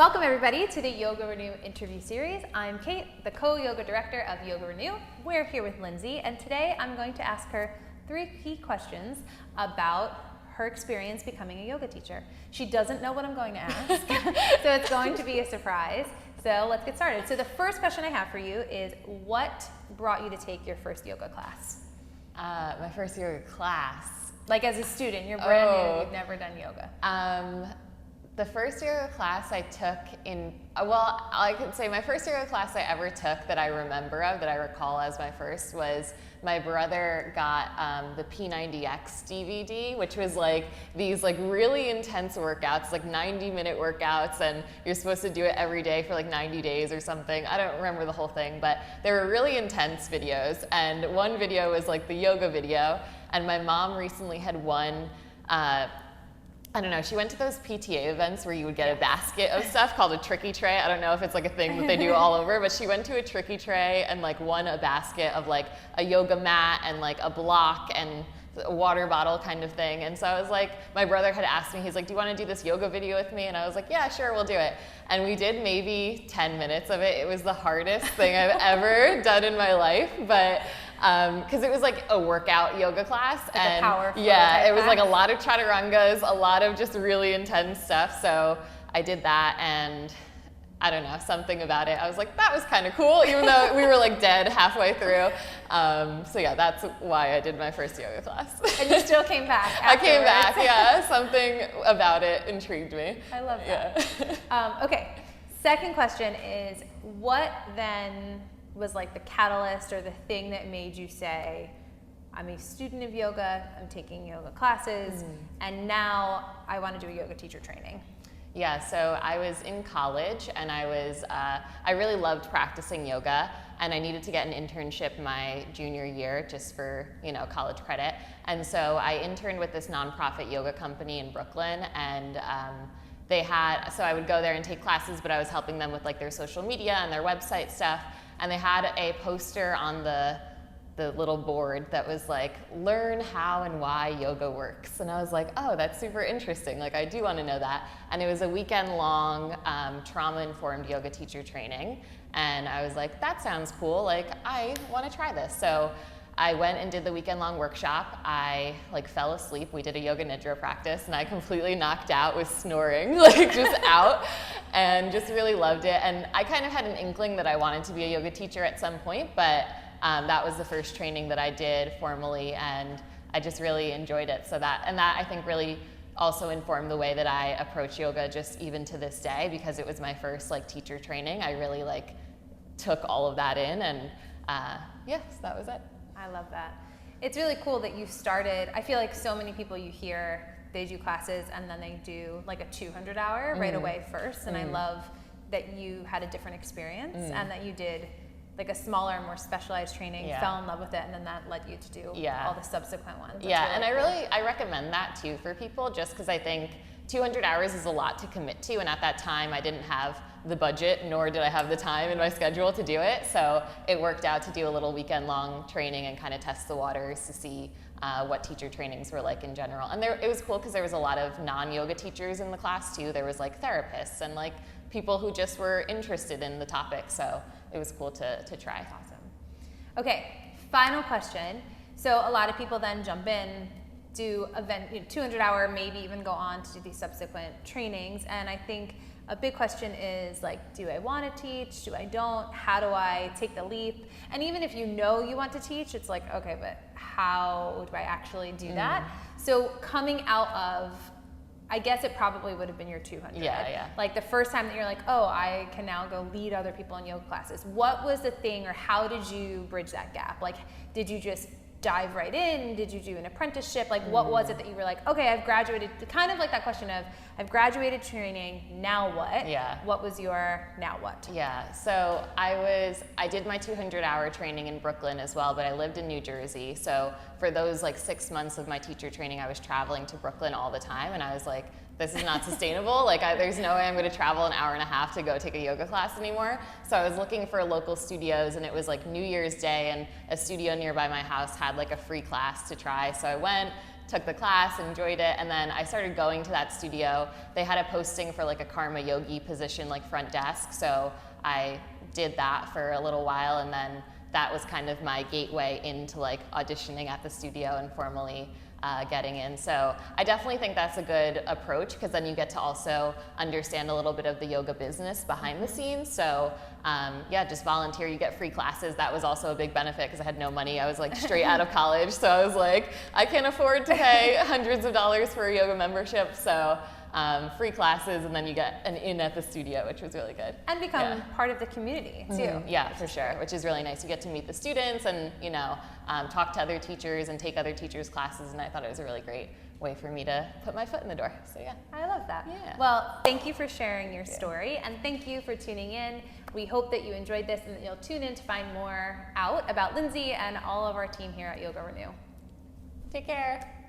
Welcome everybody to the Yoga Renew interview series. I'm Kate, the co-yoga director of Yoga Renew. We're here with Lindsay, and today I'm going to ask her 3 key questions about her experience becoming a yoga teacher. She doesn't know what I'm going to ask, so it's going to be a surprise. So let's get started. So the first question I have for you is, what brought you to take your first yoga class? My first yoga class. Like as a student, you're brand new, you've never done yoga. The first yoga class I took I could say my first yoga class I ever took that I remember of, that I recall as my first, was my brother got the P90X DVD, which was like these like really intense workouts, like 90-minute workouts, and you're supposed to do it every day for like 90 days or something. I don't remember the whole thing, but they were really intense videos, and one video was like the yoga video, and my mom recently had won I don't know, she went to those PTA events where you would get a basket of stuff called a tricky tray. I don't know if it's like a thing that they do all over, but she went to a tricky tray and like won a basket of like a yoga mat and like a block and a water bottle kind of thing. And so I was like, my brother had asked me, he's like, do you want to do this yoga video with me? And I was like, yeah, sure, we'll do it. And we did maybe 10 minutes of it. It was the hardest thing I've ever done in my life, but because it was like a workout yoga class, like and a powerful it was like a lot of chaturangas, a lot of just really intense stuff. So I did that, and I don't know, something about it, I was like, that was kind of cool, even though we were like dead halfway through. So yeah, that's why I did my first yoga class. And you still came back afterwards. I came back, yeah. Something about it intrigued me. I love that. Yeah. Okay, second question is, what then was like the catalyst or the thing that made you say, I'm a student of yoga, I'm taking yoga classes, and now I want to do a yoga teacher training? Yeah, so I was in college, and I really loved practicing yoga, and I needed to get an internship my junior year just for, college credit. And so I interned with this nonprofit yoga company in Brooklyn, and so I would go there and take classes, but I was helping them with like their social media and their website stuff. And they had a poster on the little board that was like, learn how and why yoga works. And I was like, oh, that's super interesting. Like, I do want to know that. And it was a weekend-long trauma-informed yoga teacher training. And I was like, that sounds cool. Like, I want to try this. So I went and did the weekend-long workshop. I fell asleep. We did a yoga nidra practice, and I completely knocked out, was snoring, just out, and just really loved it. And I kind of had an inkling that I wanted to be a yoga teacher at some point, but that was the first training that I did formally, and I just really enjoyed it. So that I think really also informed the way that I approach yoga just even to this day, because it was my first teacher training. I really took all of that in, and yes, that was it. I love that. It's really cool that you started. I feel like so many people you hear, they do classes and then they do like a 200-hour right away first. And I love that you had a different experience and that you did like a smaller, more specialized training, fell in love with it, and then that led you to do all the subsequent ones. That's really cool. I recommend that too for people, just because I think 200 hours is a lot to commit to, and at that time I didn't have the budget, nor did I have the time in my schedule to do it. So it worked out to do a little weekend-long training and kind of test the waters to see what teacher trainings were like in general. And it was cool because there was a lot of non-yoga teachers in the class too. There was therapists and people who just were interested in the topic. So it was cool to try. Awesome. Okay, final question. So a lot of people then jump in, do 200-hour, maybe even go on to do these subsequent trainings. And I think a big question is do I want to teach? Do I don't? How do I take the leap? And even if you know you want to teach, it's okay, but how do I actually do that? So coming out of, I guess it probably would have been your 200. Yeah. The first time that you're oh, I can now go lead other people in yoga classes. What was the thing, or how did you bridge that gap? Did you just dive right in? Did you do an apprenticeship? What was it that you were okay, I've graduated, kind of that question of, I've graduated training, now what? Yeah. What was your now what? Yeah, so I did my 200-hour training in Brooklyn as well, but I lived in New Jersey. So for those 6 months of my teacher training, I was traveling to Brooklyn all the time, and I was this is not sustainable. There's no way I'm going to travel an hour and a half to go take a yoga class anymore. So I was looking for local studios, and it was New Year's Day, and a studio nearby my house had a free class to try. So I went, took the class, enjoyed it, and then I started going to that studio. They had a posting for like a karma yogi position, like front desk, so I did that for a little while, and then that was kind of my gateway into like auditioning at the studio and formally getting in. So I definitely think that's a good approach, because then you get to also understand a little bit of the yoga business behind the scenes. So yeah, just volunteer, you get free classes. That was also a big benefit because I had no money. I was like straight out of college. So I was like, I can't afford to pay hundreds of dollars for a yoga membership. So free classes, and then you get an in at the studio, which was really good. And become part of the community too. Mm-hmm. Yeah, for sure, which is really nice. You get to meet the students and, you know, talk to other teachers and take other teachers' classes, and I thought it was a really great way for me to put my foot in the door. So yeah. I love that. Yeah. Well, thank you for sharing your story, and thank you for tuning in. We hope that you enjoyed this and that you'll tune in to find more out about Lindsay and all of our team here at Yoga Renew. Take care.